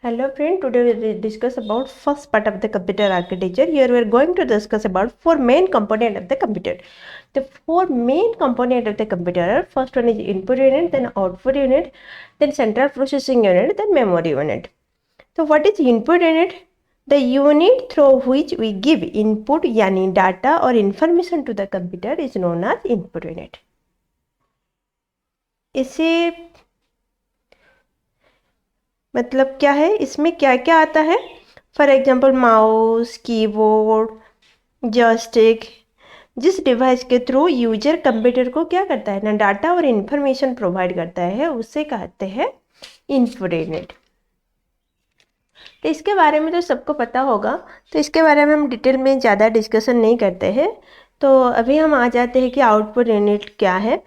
Hello friend, today we will discuss about first part of the computer architecture. Here we are going to discuss about four main component of the computer. The four main component of the computer are, first one is input unit, then output unit, then central processing unit, then memory unit. So what is input unit? The unit through which we give input यानी data or information to the computer is known as input unit. इसे मतलब क्या है, इसमें क्या क्या आता है? For example mouse, keyboard, joystick, जिस डिवाइस के थ्रू यूजर कंप्यूटर को क्या करता है ना, डाटा और इन्फॉर्मेशन प्रोवाइड करता है, उससे कहते हैं इनपुट यूनिट। तो इसके बारे में तो सबको पता होगा, तो इसके बारे में हम डिटेल में ज़्यादा डिस्कशन नहीं करते हैं। तो अभी हम आ जाते हैं कि आउटपुट यूनिट क्या है।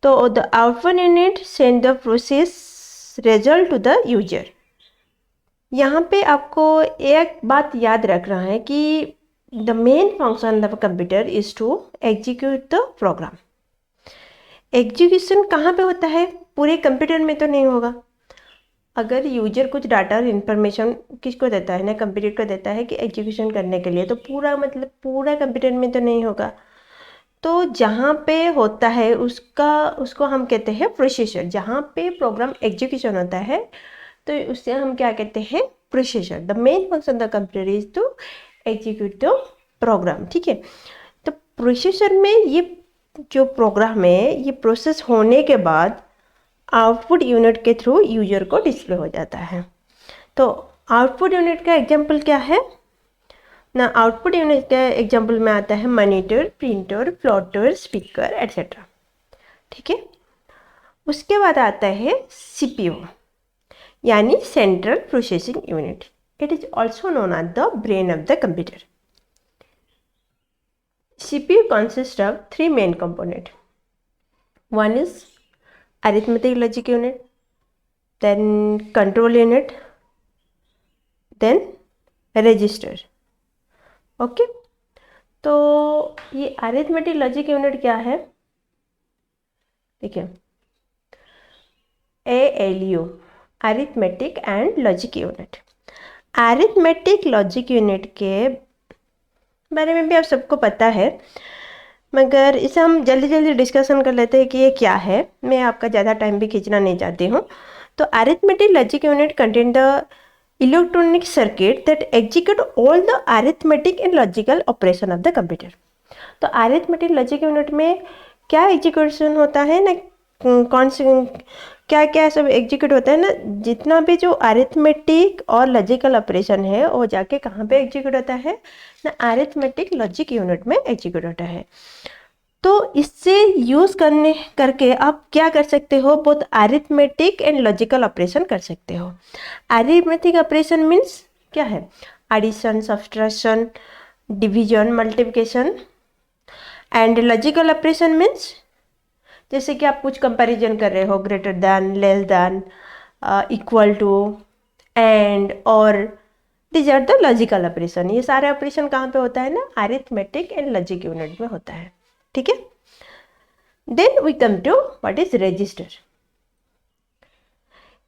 तो the output unit send the process result to the user. यहाँ पे आपको एक बात याद रखना है कि the main function of computer is to execute the program. Execution कहाँ पे होता है? पूरे कंप्यूटर में तो नहीं होगा। अगर यूजर कुछ डाटा और इन्फॉर्मेशन किसको देता है ना, कंप्यूटर को देता है कि एग्जीक्यूशन करने के लिए, तो पूरा मतलब पूरा कंप्यूटर में तो नहीं होगा। तो जहाँ पे होता है उसको हम कहते हैं प्रोसेसर। जहाँ पे प्रोग्राम एग्जीक्यूशन होता है तो उससे हम क्या कहते हैं? Processor. The main function the computer is to execute the program. ठीक है, तो प्रोसेसर में ये जो प्रोग्राम है ये प्रोसेस होने के बाद आउटपुट यूनिट के थ्रू यूजर को डिस्प्ले हो जाता है। तो आउटपुट यूनिट का एग्जाम्पल क्या है ना? आउटपुट यूनिट का एग्जाम्पल में आता है monitor, printer, plotter, speaker etcetera. ठीक है, उसके बाद आता है सीपीयू यानी central processing unit. It is also known as the brain of the computer. CPU consists of three main components. One is arithmetic logic unit, then control unit, then register. Okay, तो ये arithmetic logic unit क्या है? देखिए, ALU arithmetic and logic unit. Arithmetic logic unit के बारे में भी आप सबको पता है, मगर इसे हम जल्दी जल्दी डिस्कशन कर लेते हैं कि ये क्या है। मैं आपका ज़्यादा टाइम भी खींचना नहीं चाहती हूँ। तो arithmetic logic unit contain the electronic circuit that execute all the arithmetic and logical operation of the computer. तो अरिथमेटिक लॉजिक यूनिट में क्या एग्जीक्यूशन होता है ना, कौन से क्या क्या सब एग्जीक्यूट होता है ना, जितना भी जो अरिथमेटिक और लॉजिकल ऑपरेशन है वो जाके कहाँ पे एग्जीक्यूट होता है ना, अरिथमेटिक लॉजिक यूनिट में एग्जीक्यूट होता है। तो इससे यूज़ करके आप क्या कर सकते हो? Both arithmetic and logical operation कर सकते हो। अरिथमेटिक ऑपरेशन मीन्स क्या है? Addition, subtraction, division, multiplication. And logical operation means जैसे कि आप कुछ कंपैरिजन कर रहे हो, greater than, less than, equal to, and, और this are the logical operation. ये सारे ऑपरेशन कहाँ पे होता है ना? अरिथमेटिक एंड लॉजिक यूनिट में होता है। ठीक है, then we come to what is register.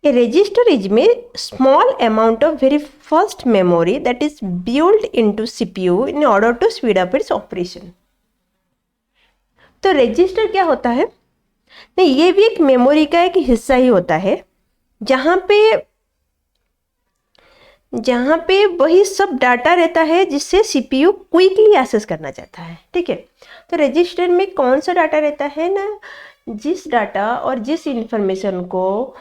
A register is a small amount of very fast memory that is built into CPU in order to speed up its operation. तो register क्या होता है? नहीं, ये भी एक मेमोरी का एक हिस्सा ही होता है, जहाँ पे वही सब डाटा रहता है जिससे सीपीयू क्विकली एक्सेस करना चाहता है। ठीक है, तो रजिस्टर में कौन सा डाटा रहता है ना, जिस डाटा और जिस इंफॉर्मेशन को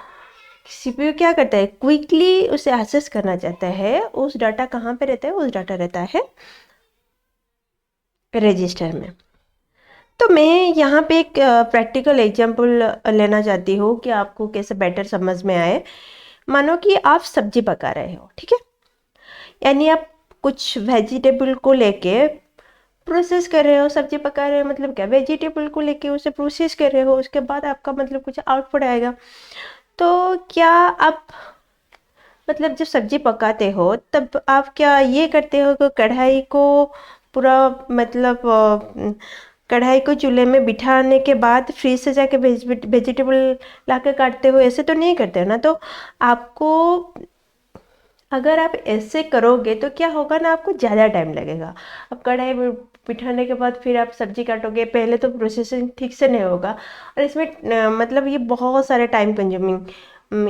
सीपीयू क्या करता है, क्विकली उसे एक्सेस करना चाहता है, उस डाटा कहाँ पे रहता है? उस डाटा रहता है रजिस्टर में। तो मैं यहाँ पे एक प्रैक्टिकल एग्जांपल लेना चाहती हूँ कि आपको कैसे बेटर समझ में आए। मानो कि आप सब्जी पका रहे हो, ठीक है, यानी आप कुछ वेजिटेबल को लेके प्रोसेस कर रहे हो। सब्जी पका रहे हो मतलब क्या? वेजिटेबल को लेके उसे प्रोसेस कर रहे हो, उसके बाद आपका मतलब कुछ आउटपुट आएगा। तो क्या आप मतलब जब सब्जी पकाते हो तब आप क्या ये करते हो कि कढ़ाई को पूरा मतलब कढ़ाई को चूल्हे में बिठाने के बाद फ्रीज से जाके वेजिटेबल ला के काटते हो? ऐसे तो नहीं करते हो ना। तो आपको अगर आप ऐसे करोगे तो क्या होगा ना, आपको ज़्यादा टाइम लगेगा। अब कढ़ाई में बिठाने के बाद फिर आप सब्जी काटोगे, पहले तो प्रोसेसिंग ठीक से नहीं होगा, और इसमें मतलब ये बहुत सारे टाइम कंज्यूमिंग,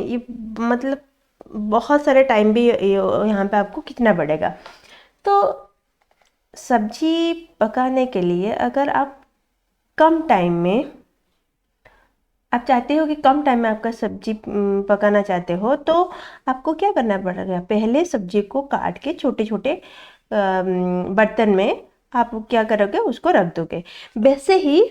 ये मतलब बहुत सारे टाइम भी यहाँ पे आपको कितना पड़ेगा। तो सब्जी पकाने के लिए अगर आप कम टाइम में, आप चाहते हो कि कम टाइम में आपका सब्जी पकाना चाहते हो, तो आपको क्या करना पड़ेगा, पहले सब्जी को काट के छोटे छोटे बर्तन में आप क्या करोगे, उसको रख दोगे। वैसे ही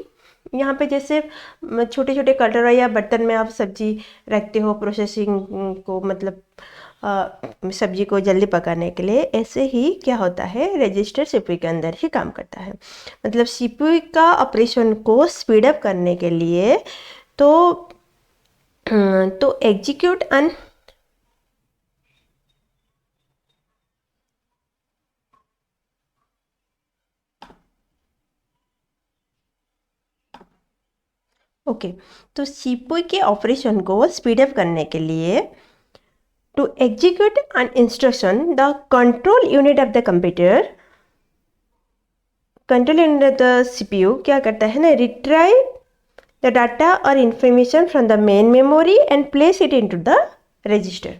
यहाँ पे जैसे छोटे छोटे कटोरा या बर्तन में आप सब्जी रखते हो प्रोसेसिंग को, मतलब सब्जी को जल्दी पकाने के लिए, ऐसे ही क्या होता है, रजिस्टर सीपीयू के अंदर ही काम करता है। मतलब सीपीयू का ऑपरेशन को स्पीड अप करने के लिए तो एग्जीक्यूट अन ओके, तो सीपीयू के ऑपरेशन को स्पीड अप करने के लिए to execute an instruction the control unit of the control unit of the CPU क्या करता है ना, रिट्राइव द डाटा और information from the main memory and place it into the register.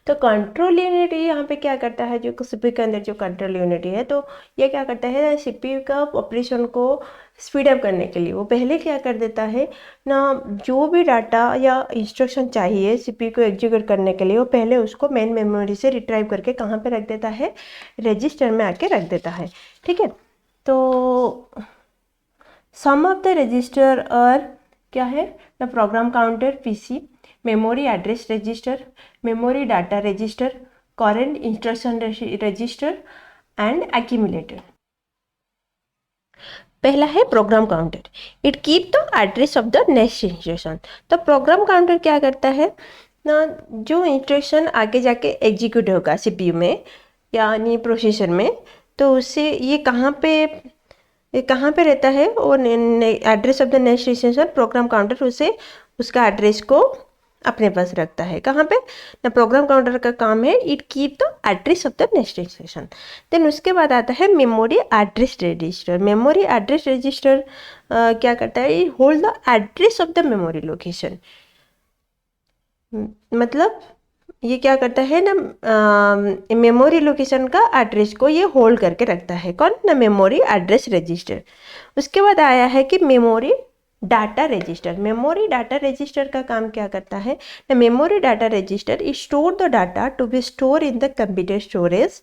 तो कंट्रोल यूनिट यहाँ पे क्या करता है, जो सीपीयू के अंदर जो कंट्रोल यूनिट है, तो ये क्या करता है, सीपीयू का ऑपरेशन को स्पीड अप करने के लिए वो पहले क्या कर देता है ना, जो भी डाटा या इंस्ट्रक्शन चाहिए सीपीयू को एग्जीक्यूट करने के लिए, वो पहले उसको मेन मेमोरी से रिट्राइव करके कहाँ पे रख देता है, रजिस्टर में आके रख देता है। ठीक है, तो सम ऑफ द रजिस्टर और क्या है ना, program counter PC, memory address register, memory data register, current instruction register and accumulator. पहला है program counter, it keep the address of the next instruction. तो प्रोग्राम काउंटर क्या करता है ना, जो इंस्ट्रक्शन आगे जाके एग्जीक्यूट होगा सीपीयू में यानी प्रोसेसर में, तो उससे ये कहाँ पे रहता है, और address of the next instruction program counter उसे उसका एड्रेस को अपने पास रखता है। कहाँ पे ना, प्रोग्राम काउंटर का काम है it keep the address of the next instruction. Then उसके बाद आता है memory address register. Memory address register क्या करता है, it hold the address of the memory location. मतलब ये क्या करता है ना, मेमोरी लोकेशन का एड्रेस को ये होल्ड करके रखता है, कौन ना, मेमोरी एड्रेस रजिस्टर। उसके बाद आया है कि memory data register. Memory data register का काम क्या करता है, the memory data register is store the data to be store in the computer storage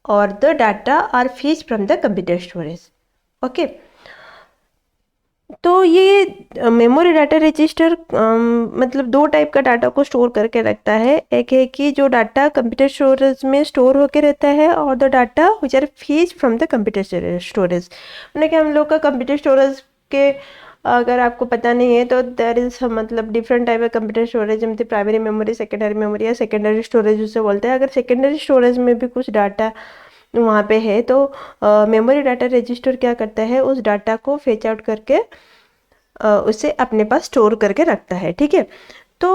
और the data are fetch from the computer storage. Okay, तो ये मेमोरी डाटा रजिस्टर मतलब दो टाइप का डाटा को स्टोर करके रखता है। एक है कि जो डाटा कंप्यूटर स्टोरेज में स्टोर होके रहता है, और the data which are fetch from the computer storage. मतलब कि हम लोग का कंप्यूटर स्टोरेज के, अगर आपको पता नहीं है तो देर इज मतलब different type of computer storage, जैसे प्राइमरी मेमोरी, सेकेंडरी मेमोरी या सेकेंडरी स्टोरेज उसे बोलते हैं। अगर सेकेंडरी स्टोरेज में भी कुछ डाटा वहाँ पे है, तो मेमोरी डाटा रजिस्टर क्या करता है, उस डाटा को फेच आउट करके उसे अपने पास स्टोर करके रखता है। ठीक है, तो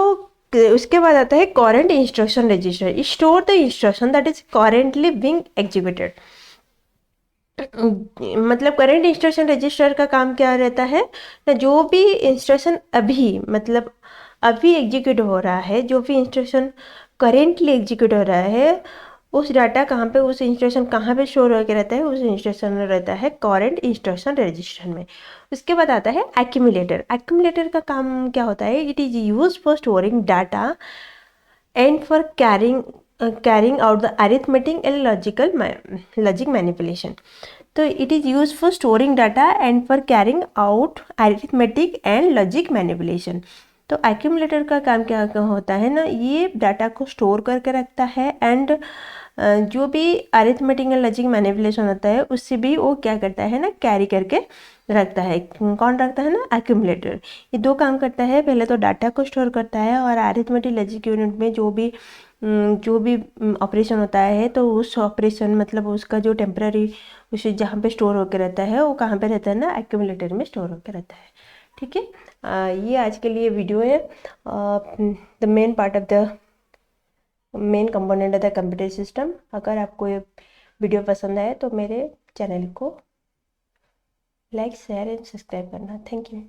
उसके बाद आता है current instruction register, store the instruction that is currently being executed. मतलब करंट इंस्ट्रक्शन रजिस्टर का काम क्या रहता है ना, जो भी इंस्ट्रक्शन अभी मतलब अभी एग्जीक्यूट हो रहा है, जो भी इंस्ट्रक्शन करेंटली एग्जीक्यूट हो रहा है, उस डाटा कहाँ पे, उस इंस्ट्रक्शन कहाँ पे स्टोर होकर रहता है, उस इंस्ट्रक्शन में रहता है करंट इंस्ट्रक्शन रजिस्टर में। उसके बाद आता है एक्यूमुलेटर। एक्यूमुलेटर का काम क्या होता है, it is use for storing data and for carrying out the arithmetic and logic manipulation. तो it is used for storing data and for carrying out arithmetic and logic manipulation. तो accumulator का काम क्या होता है ना, ये डाटा को स्टोर करके रखता है एंड जो भी अरिथमेटिक एंड लॉजिक मैनिपुलेशन होता है उससे भी वो क्या करता है ना, कैरी करके रखता है। कौन रखता है ना, एक्यूमुलेटर। ये दो काम करता है, पहले तो डाटा को स्टोर करता है, और अरिथमेटिक लॉजिक यूनिट में जो भी ऑपरेशन होता है, तो उस ऑपरेशन मतलब उसका जो टेम्पररी उसे जहाँ पे स्टोर होकर रहता है, वो कहाँ पे रहता है ना, एक्यूमुलेटर में स्टोर होकर रहता है। ठीक है, ये आज के लिए वीडियो है, the main part of the main component है द कंप्यूटर सिस्टम। अगर आपको ये वीडियो पसंद आए तो मेरे चैनल को लाइक शेयर एंड सब्सक्राइब करना। Thank you.